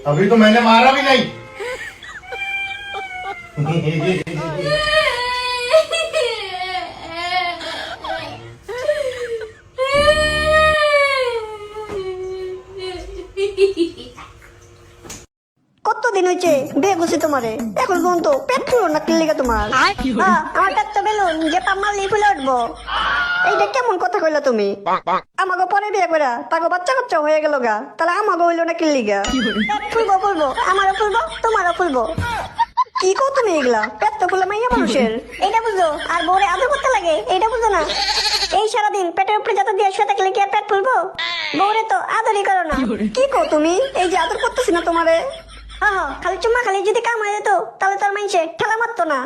अभी तो मैंने मारा भी नहीं। কতদিন হয়েছে বিয়ে করছি তোমারে, এখন কোন তো পেট ফুলো না কিল্লিগা তোমার? আমার পেট তো বেলুন যে পা মারলি ফুলে উঠবো। এইটা কেমন কথা কইলা তুমি? আমাকে পরে বিয়ে করা তাকে বাচ্চা কাচ্চা হয়ে গেল গা, তাহলে আমাকে হইলো না কিল্লিগা? পেট ফুলবো ফুলবো, আমারও ফুলবো তোমারও ফুলবো। কি কো তুমি এগুলা? পেট তো ফুলে মাইয়া মানুষের, এইটা বুঝো? আর বউরে আদর করতে লাগে এইটা বুঝো না? এই সারাদিন পেটের উপরে যত দিয়ে শুয়ে থাকলে কি আর পেট ফুলবো? বউরে তো আদরই করো না। কি কো তুমি? এই যে আদর করতেছি না তোমারে, খালি চুম্মা খালি যদি কাম হয়ে যেত তাহলে তোর মানুষে ঠেলা মারতো না।